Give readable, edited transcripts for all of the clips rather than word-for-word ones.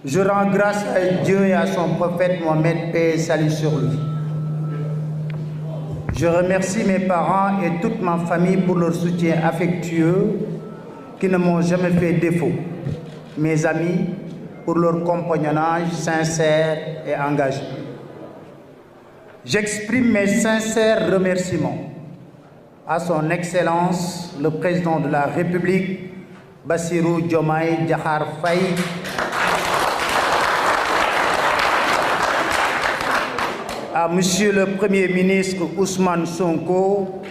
Je rends grâce à Dieu et à son prophète Mohammed, paix et salut sur lui. Je remercie mes parents et toute ma famille pour leur soutien affectueux qui ne m'ont jamais fait défaut. Mes amis pour leur compagnonnage sincère et engagé. J'exprime mes sincères remerciements à son Excellence, le Président de la République, Bassirou Diomaye Diakhar Faye, à Monsieur le Premier ministre Ousmane Sonko,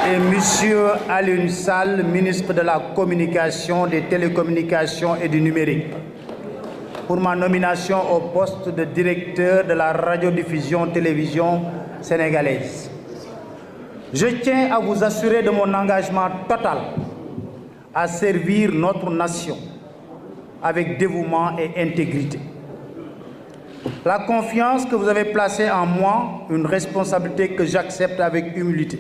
et Monsieur Alioune Sall, ministre de la Communication, des Télécommunications et du Numérique, pour ma nomination au poste de directeur de la radiodiffusion-télévision sénégalaise. Je tiens à vous assurer de mon engagement total à servir notre nation avec dévouement et intégrité. La confiance que vous avez placée en moi, une responsabilité que j'accepte avec humilité.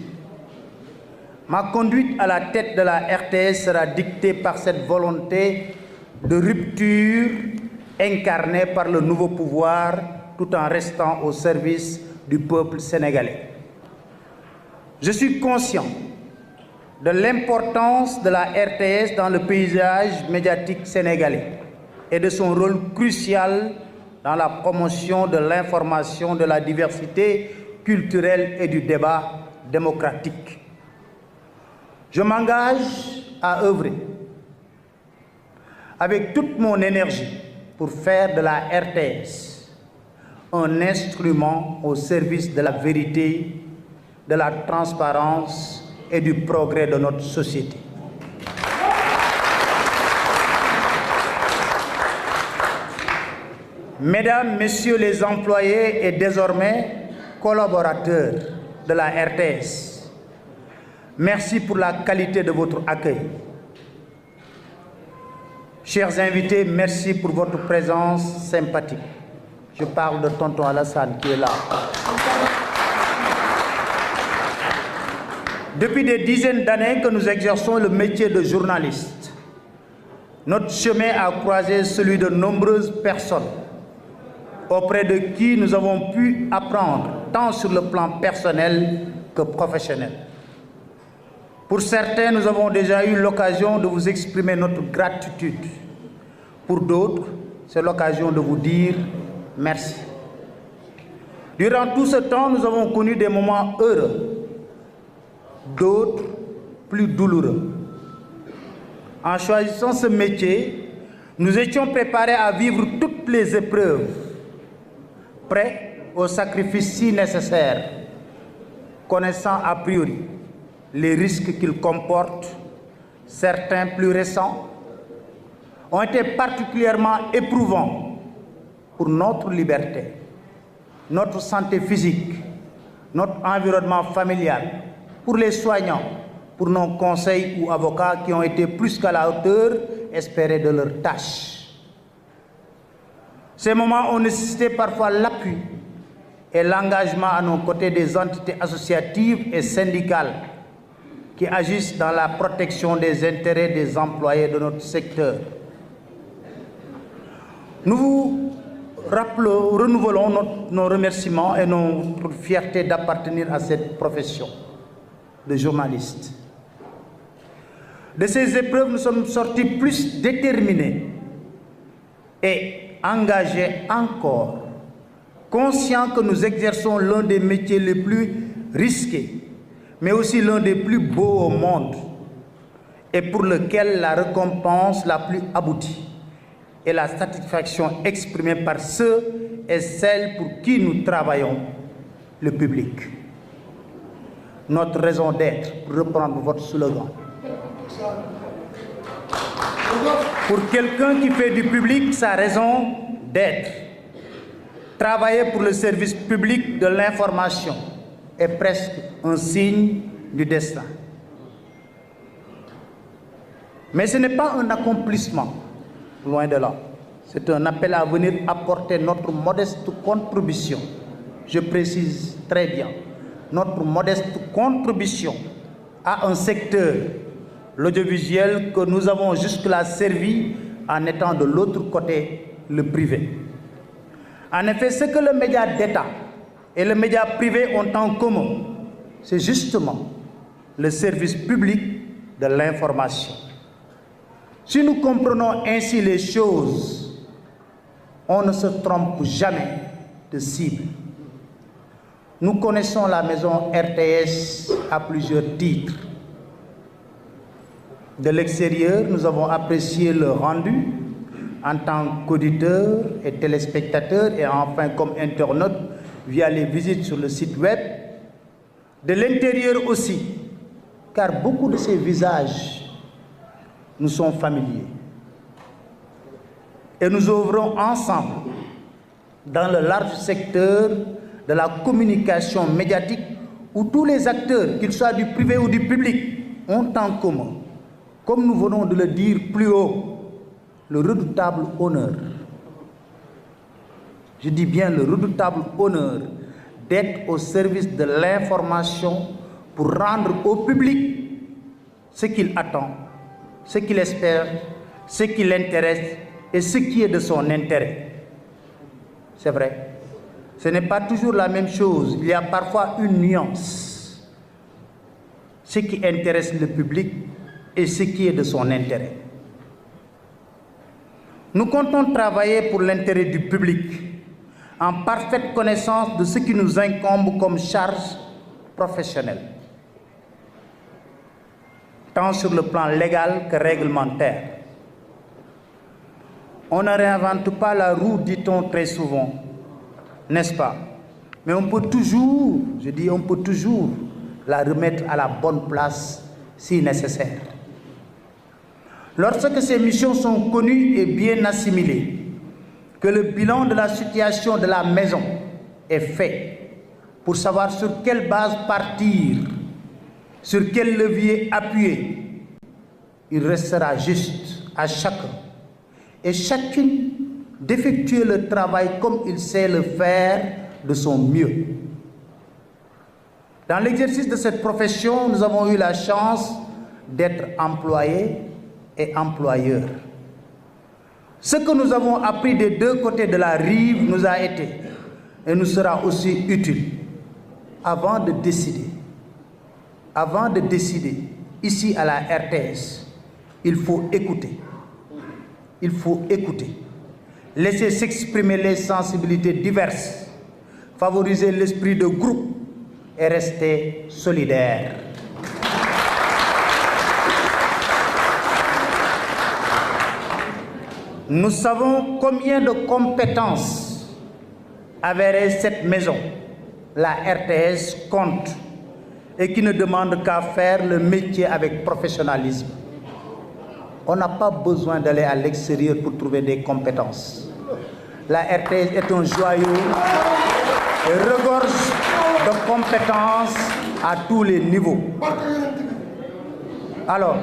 Ma conduite à la tête de la RTS sera dictée par cette volonté de rupture incarnée par le nouveau pouvoir tout en restant au service du peuple sénégalais. Je suis conscient de l'importance de la RTS dans le paysage médiatique sénégalais et de son rôle crucial dans la promotion de l'information, de la diversité culturelle et du débat démocratique. Je m'engage à œuvrer avec toute mon énergie pour faire de la RTS un instrument au service de la vérité, de la transparence et du progrès de notre société. Mesdames, Messieurs les employés et désormais collaborateurs de la RTS, merci pour la qualité de votre accueil. Chers invités, merci pour votre présence sympathique. Je parle de tonton Alassane qui est là. Depuis des dizaines d'années que nous exerçons le métier de journaliste, notre chemin a croisé celui de nombreuses personnes auprès de qui nous avons pu apprendre tant sur le plan personnel que professionnel. Pour certains, nous avons déjà eu l'occasion de vous exprimer notre gratitude. Pour d'autres, c'est l'occasion de vous dire merci. Durant tout ce temps, nous avons connu des moments heureux, d'autres plus douloureux. En choisissant ce métier, nous étions préparés à vivre toutes les épreuves, prêts au sacrifice si nécessaire, connaissant a priori les risques qu'il comporte. Certains plus récents ont été particulièrement éprouvants pour notre liberté, notre santé physique, notre environnement familial, pour les soignants, pour nos conseils ou avocats qui ont été plus qu'à la hauteur espérée de leurs tâches. Ces moments ont nécessité parfois l'appui et l'engagement à nos côtés des entités associatives et syndicales qui agissent dans la protection des intérêts des employés de notre secteur. Nous vous renouvelons nos remerciements et notre fierté d'appartenir à cette profession de journaliste. De ces épreuves, nous sommes sortis plus déterminés et engagés encore, conscients que nous exerçons l'un des métiers les plus risqués, mais aussi l'un des plus beaux au monde, et pour lequel la récompense la plus aboutie est la satisfaction exprimée par ceux et celles pour qui nous travaillons, le public. Notre raison d'être, pour reprendre votre slogan. Pour quelqu'un qui fait du public sa raison d'être, travailler pour le service public de l'information est presque un signe du destin. Mais ce n'est pas un accomplissement, loin de là. C'est un appel à venir apporter notre modeste contribution. Je précise très bien, notre modeste contribution à un secteur l'audiovisuel que nous avons jusque-là servi en étant de l'autre côté le privé. En effet, ce que le média d'État et le média privé ont en commun, c'est justement le service public de l'information. Si nous comprenons ainsi les choses, on ne se trompe jamais de cible. Nous connaissons la maison RTS à plusieurs titres. De l'extérieur, nous avons apprécié le rendu en tant qu'auditeurs et téléspectateurs et enfin comme internautes via les visites sur le site web. De l'intérieur aussi, car beaucoup de ces visages nous sont familiers. Et nous œuvrons ensemble dans le large secteur de la communication médiatique où tous les acteurs, qu'ils soient du privé ou du public, ont en commun, comme nous venons de le dire plus haut, le redoutable honneur. Je dis bien le redoutable honneur d'être au service de l'information pour rendre au public ce qu'il attend, ce qu'il espère, ce qui l'intéresse et ce qui est de son intérêt. C'est vrai, ce n'est pas toujours la même chose, il y a parfois une nuance. Ce qui intéresse le public et ce qui est de son intérêt. Nous comptons travailler pour l'intérêt du public, en parfaite connaissance de ce qui nous incombe comme charge professionnelle, tant sur le plan légal que réglementaire. On ne réinvente pas la roue, dit-on très souvent, n'est-ce pas? Mais on peut toujours, je dis on peut toujours la remettre à la bonne place si nécessaire. Lorsque ces missions sont connues et bien assimilées, que le bilan de la situation de la maison est fait pour savoir sur quelle base partir, sur quel levier appuyer, il restera juste à chacun et chacune d'effectuer le travail comme il sait le faire de son mieux. Dans l'exercice de cette profession, nous avons eu la chance d'être employés et employeurs. Ce que nous avons appris des deux côtés de la rive nous a été et nous sera aussi utile avant de décider. Avant de décider, ici à la RTS, il faut écouter. Il faut écouter. Laisser s'exprimer les sensibilités diverses, favoriser l'esprit de groupe et rester solidaire. Nous savons combien de compétences avérées cette maison, la RTS, compte et qui ne demande qu'à faire le métier avec professionnalisme. On n'a pas besoin d'aller à l'extérieur pour trouver des compétences. La RTS est un joyau et regorge de compétences à tous les niveaux. Alors,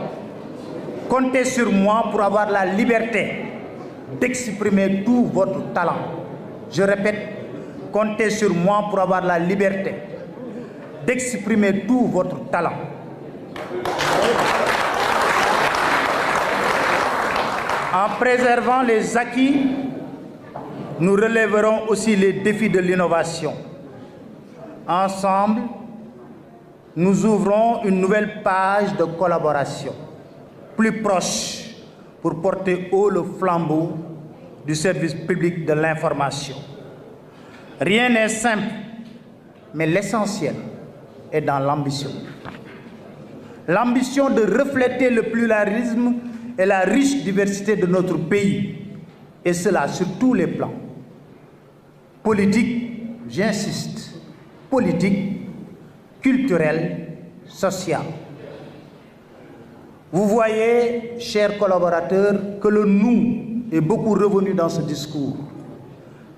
comptez sur moi pour avoir la liberté d'exprimer tout votre talent. Je répète, comptez sur moi pour avoir la liberté d'exprimer tout votre talent. En préservant les acquis, nous relèverons aussi les défis de l'innovation. Ensemble, nous ouvrons une nouvelle page de collaboration, plus proche, pour porter haut le flambeau du service public de l'information. Rien n'est simple, mais l'essentiel est dans l'ambition. L'ambition de refléter le pluralisme et la riche diversité de notre pays, et cela sur tous les plans. Politique, j'insiste, politique, culturel, social. Vous voyez, chers collaborateurs, que le « nous » est beaucoup revenu dans ce discours,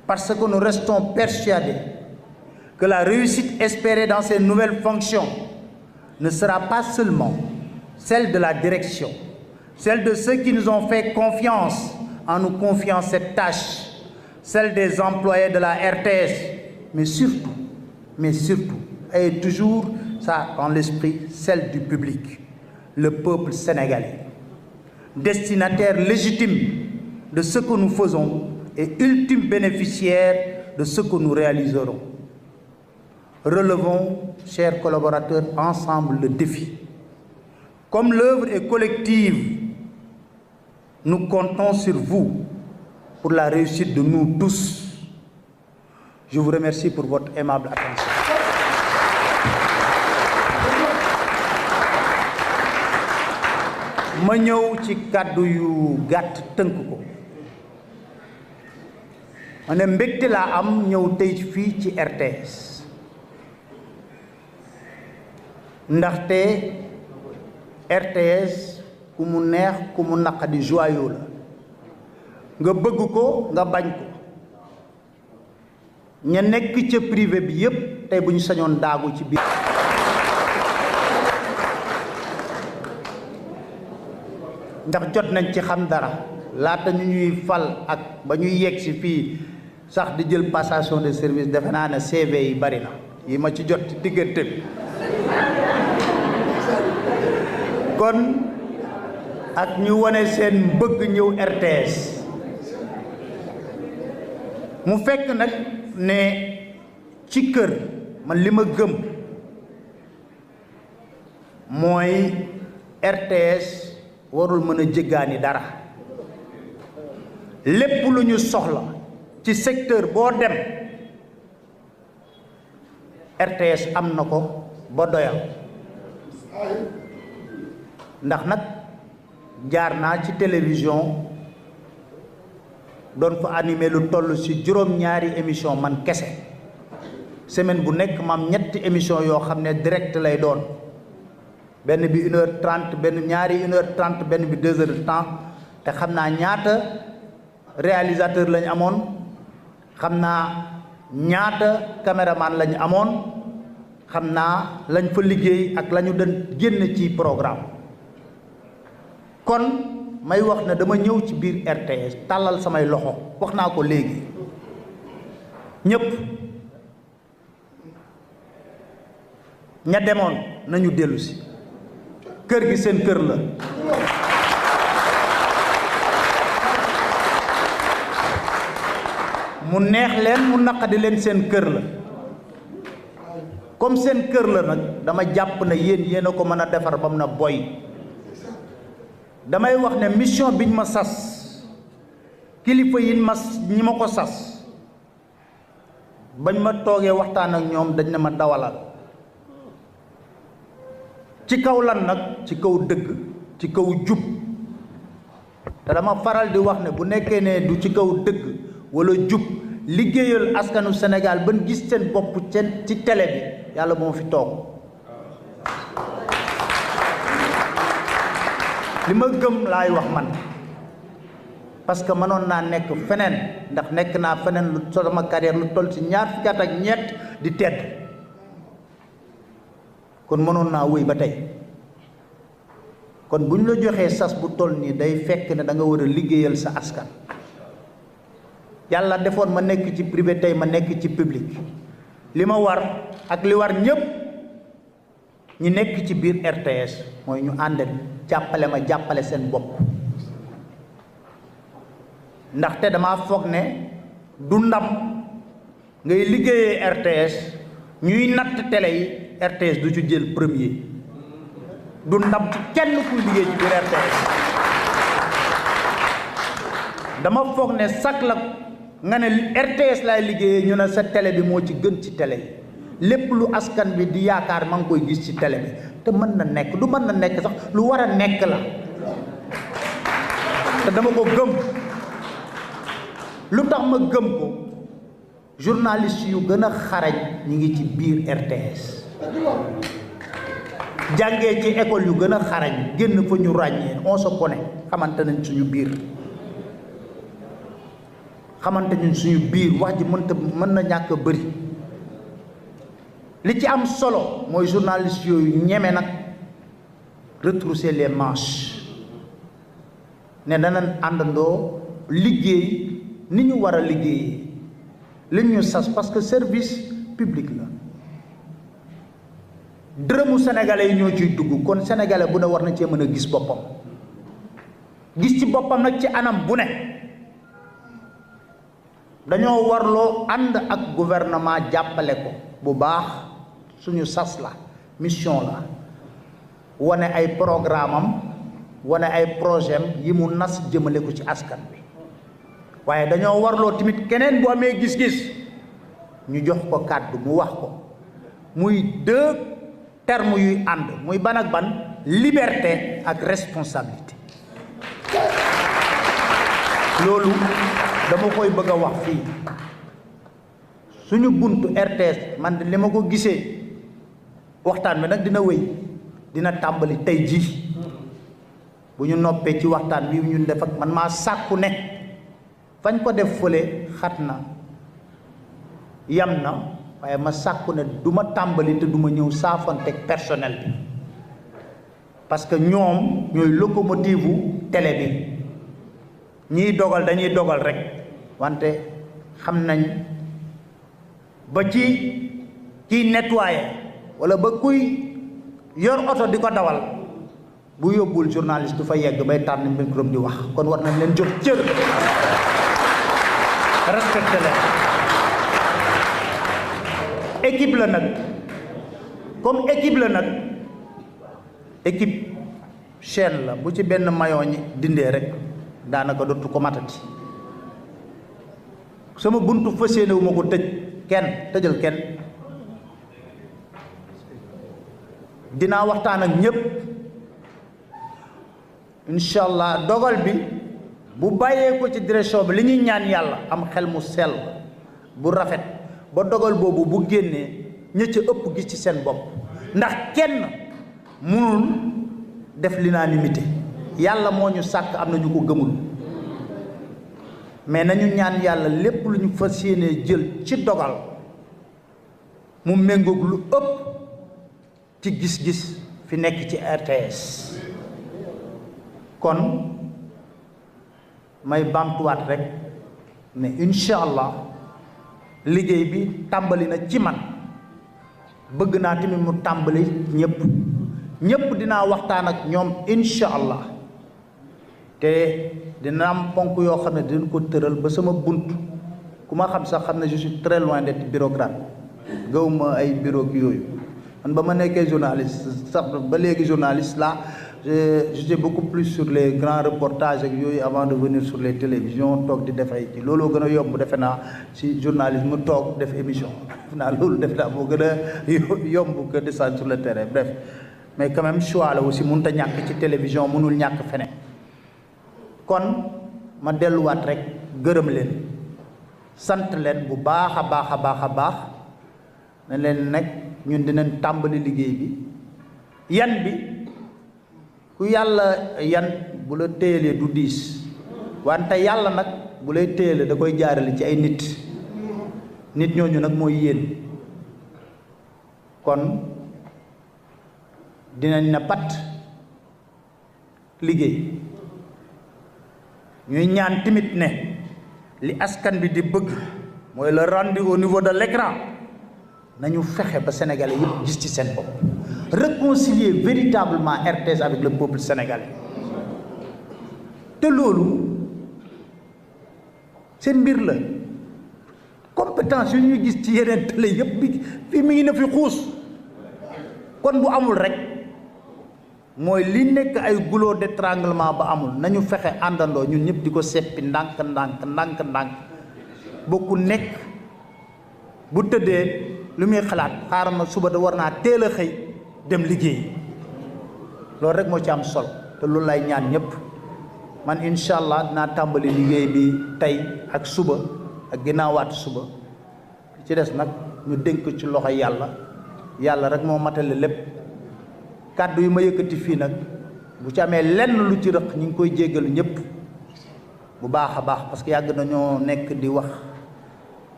parce que nous restons persuadés que la réussite espérée dans ces nouvelles fonctions ne sera pas seulement celle de la direction, celle de ceux qui nous ont fait confiance en nous confiant cette tâche, celle des employés de la RTS, mais surtout, et toujours ça dans l'esprit, celle du public. le peuple sénégalais, destinataire légitime de ce que nous faisons et ultime bénéficiaire de ce que nous réaliserons. Relevons, chers collaborateurs, ensemble le défi. Comme l'œuvre est collective, nous comptons sur vous pour la réussite de nous tous. Je vous remercie pour votre aimable attention. ma ñëw ci kàddu yu gàtt tënk ko ma ne mbégte laa am ñëw tey fii ci RTS ndaxte RTS ku mu neex ku mu naqadi joyau la nga bëgg ko nga bañ ko ña nekk ca privé bi yépp tey bu ñu sañoon daagu ci biir ndax jot nañ ci xam dara laata ñu ñuy fal ak ba ñuy yegg si fii sax di jël passation de service defe naa ne CV yi bari na yi ma ci jot ci diggante bi kon ak ñu wane seen bëgg ñëw RTS mu fekk nag ne ci kër man li ma gëm mooy RTS warul mën a jéggaani dara lépp lu ñu soxla ci secteur boo dem RTS am na ko ba doyal ndax nag jaar naa ci télévision doon fa animé lu toll ci juróom-ñaari émission man kese semaine bu nekk maam ñetti émission yoo xam ne direct lay doon benn bi 1h30 benn ñaari 1h30 benn bi 2h de temps te xam naa ñaata réalisateur lañu amoon xam naa ñaata caméraman lañu amoon xam naa lañ fa liggéey ak lañu doon génn ci programme kon may wax ne dama ñëw ci biir RTS tàllal samay loxo wax naa ko léegi ñépp ña demoon nañu dellu si kër gi seen kër la mu neex leen mu naqadi leen seen kër la comme seen kër la nag dama jàpp ne yéen a ko mën a defar ba mu na boy damay wax ne mission biñ ma sas kilifa yi ñi ma ko sas bañ ma toogee waxtaan ak ñoom dañ ne ma dawalal ci kaw lan nag ci kaw dëgg ci kaw jub te dama faral di wax ne bu nekkee ne du ci kaw dëgg wala jub liggéeyal askanu Sénégal ban gis seen bopp ci télé bi yàlla moo fi toog li ma gëm laay wax man parce que mënoon naa nekk feneen ndax nekk naa feneen lu sama carrière lu toll ci ñaar fukki at ak ñett di tedd kon mënoon naa wéy ba tey kon bu ñu la joxee sas bu toll nii day fekk ne da nga war a liggéeyal sa askan yàlla defoon ma nekk ci privé tey ma nekk ci public li ma war ak li war ñépp ñi nekk ci biir RTS mooy ñu ànd jàppale ma jàppale seen bopp ndaxte dama foog ne du ndam ngay liggéeyee RTS ñuy natt télé yi RTS du ci jël premier du ndam ci kenn kuy liggéey ci biir RTS dama foog ne sax la nga ne RTS laay liggéeyee ñu ne sa télé bi moo ci gën ci télé yi lépp lu askan bi di yaakaar ma ngi koy gis ci télé bi te mën na nekk du mën na nekk sax lu war a nekk la te dama ko gëm lu tax ma gëm ko journaliste yu gën a xarañ ñi ngi ci biir RTS jàngee ci école yu gën a xarañ génn fa ñu ràññee on se connaît xamante nañ suñu biir xamante nañ suñu biir wax ji mën na ñàkk a bëri li ci am solo mooy journaliste yooyu ñeme nag retrousser les manches ne danañ àndandoo liggéey ni ñu war a liggéeyee li ñu sas parce que service public la dërëmu sénégalais yi ñoo ciy dugg kon sénégalais bu ne war na cee mën a gis boppam gis ci boppam nag ci anam bu ne dañoo warloo ànd ak gouvernement jàppale ko bu baax suñu sas la mission la wane ay programme am wane ay projet am yi mu nas jëmale ko ci askan bi waaye dañoo warloo tamit keneen bu amee gis-gis ñu jox ko kàddu mu wax ko muy deux termes yuy ànd muy ban ak ban liberté ak responsabilité loolu dama koy bëgg a wax fii suñu buntu RTS man li ma ko gisee waxtaan bi nag dina wéy dina tàmbali tey jii bu ñu noppee ci waxtaan bi ñun def ak man maa sàkku ne fañ ko def fële xat na yam na waaye ma sàkku ne du ma tàmbali te du ma ñëw saafanteeg personnel bi parce que ñoom ñooy locomotive u télé bi ñiy dogal dañuy dogal rek wante xam nañ ba ci kiy nettoyer wala ba kuy yor oto di ko dawal bu yóbbul journaliste du fa yegg bay tànn micro di wax kon war nañ leen jox cër respecté leen équipe la nag comme équipe la nag équipe chaîne la bu ci benn maillon ñi dindee rek daanaka dootu ko matati sama buntu fas yéene wu ma ko tëj kenn tëjal kenn dinaa waxtaan ak ñépp incha allah dogal bi bu bàyyee ko ci direction bi li ñuy ñaan yàlla am xel mu sell bu rafet ba dogal boobu bu génnee ña ca ëpp gis ci seen bopp ndax kenn mënul def l'unanimité yàlla moo ñu sàkk am na ñu ko gëmul mais nañu ñaan yàlla lépp lu ñu fas yéenee jël ci dogal mu méngoog lu ëpp ci gis-gis fi nekk ci RTS kon may bamtuwaat rek ne incha allah liggéey bi tàmbali na ci man bëgg naa tamit mu tàmbali ñëpp dinaa waxtaan ak ñoom incha allah te dina am ponk yoo xam ne dinañ ko tëral ba sama bunt ku ma xam sax xam ne je suis très loin d'être bureaucrate gawuma ay bureau yooyu man ba ma nekkee journaliste sax ba léegi journaliste là j'étais beaucoup plus sur les grands reportages ak yooyu avant de venir sur les télévisions toog di def ay ci looloo gën a yomb defe naa si journalisme toog def émission defe naa loolu defe naa moo gën a yomb que descendre sur le terrain bref mais quand même choix la aussi mënut a ñàkk ci télévision mënul ñàkk feneen kon ma delluwaat rek gërëm leen sant leen bu baax a baax a baax a baax ne leen nag ñun dinañ tàmbali liggéey bi yan bi ku yàlla yan bu la téyelee du diis wante yàlla nag bu lay téyelee da koy jaarale ci ay nit ñooñu nag mooy yéen kon dinañ na pat liggéey ñuy ñaan tamit ne li askan bi di bëgg mooy le rendu au niveau de l'écran nañu fexe ba sénégalais yëpp gis ci seen bopp réconcilier véritablement RTS avec le peuple sénégalais te loolu seen mbir la compétence yu ñuy gis ci yeneen télé yëpp bi fii mi ngi na fi xuus kon bu amul rek mooy li nekk ay goulot d'étranglement ba amul nañu fexe àndandoo ñun ñëpp di ko seppi ndànk ba ku nekk bu tëddee lu muy xalaat xaaral ma suba da war naa teel a xëy dem liggéey loolu rek moo ci am solo te loolu lay ñaan ñëpp man incha allah dinaa tàmbali liggéey bi tey ak suba ak ginnaawaat suba ci des nag ñu dénk ci loxo yàlla rek moo matale lépp kàddu yi ma yëkkati fii nag bu ci amee lenn lu ci rëq ñu ngi koy jéggalu ñëpp bu baax a baax parce que yàgg nañoo nekk di wax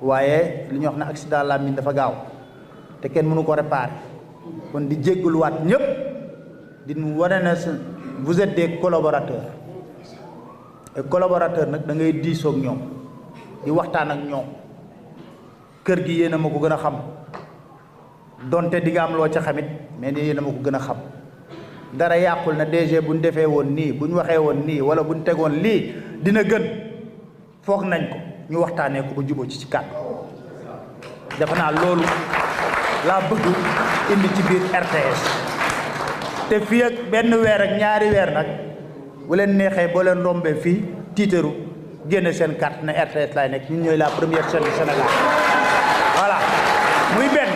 waaye li ñuy wax ne accident làmmiñ dafa gaaw te kenn mënu ko réparer kon di jéggaluwaat ñëpp di nu wane na vous êtes des collaborateurs et collaborateur nag da ngay diisoo ak ñoom di waxtaan ak ñoom kër gi yéen a ma ko gën a xam donte di nga am loo ca xamit mais ni dama ko gën a xam dara yàqul na DG bu ñu defee woon nii bu ñu waxee woon nii wala bu ñu tegoon lii dina gën foog nañ ko ñu waxtaanee ko ba jubóo ci kàddu defe naa loolu laa bëgg indi ci biir RTS te fii ak benn weer ak ñaari weer nag bu leen neexee boo leen rombee fii tiitaru génne seen carte ne RTS laay nekk ñun ñooy la première chaîne du Sénégal voilà muy benn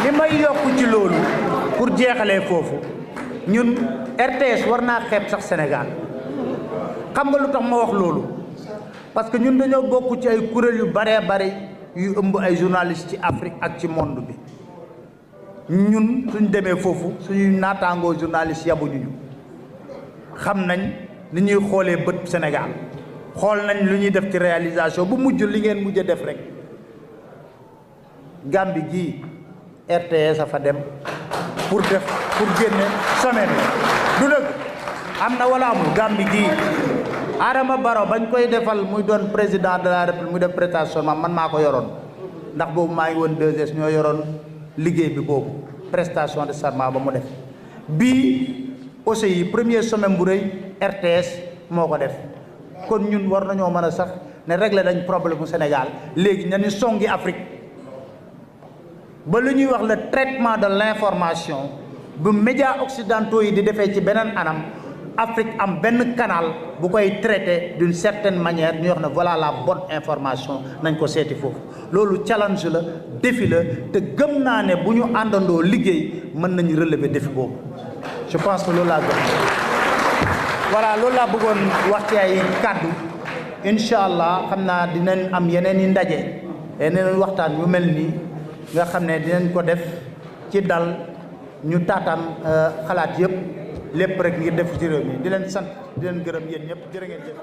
li may yokk ci loolu pour jeexalee foofu ñun RTS war naa xeeb sax Sénégal xam nga lu tax ma wax loolu parce que ñun dañoo bokk ci ay kuréel yu baree bari yu ëmb ay journalistes ci Afrique ak ci monde bi ñun suñ demee foofu suñuy naataangoo journalistes yabuñu ñu xam nañ ni ñuy xoolee bët Sénégal xool nañ lu ñuy def ci réalisation bu mujj li ngeen mujj a def rek Gambie gii RTS a fa dem pour génne semaine du dëgg am na wala amul Gambie gii Adama Barrow bañ koy defal muy doon président de la République muy def prestation man maa ko yoroon ndax boobu maa ngi woon 2S ñoo yoroon liggéey bi boobu prestation de serment ba mu def bii aussi yi premier semaine bu rëy RTS moo ko def kon ñun war nañoo mën a sax ne régler dañ problème mu Sénégal léegi nañu songi Afrique ba lu ñuy wax le traitement de l'information bu médias occidentaux yi di defee ci beneen anam Afrique am benn canal bu koy traité d'une certaine manière ñu wax ne voilà la bonne information nañ ko seeti foofu loolu challenge la défi la te gëm naa ne bu ñu àndandoo liggéey mën nañu relever défi boobu je pense que loolu laa gëm voilà loolu laa bëggoon wax ci ay kàddu incha allah xam naa dinañ am yeneen i ndaje yeneen waxtaan yu mel nii nga xam ne dinañ ko def ci dal ñu taataan xalaat yëpp lépp rek ngir def ci réew mi di leen sant di leen gërëm yéen ñëpp jërë ngeen jëf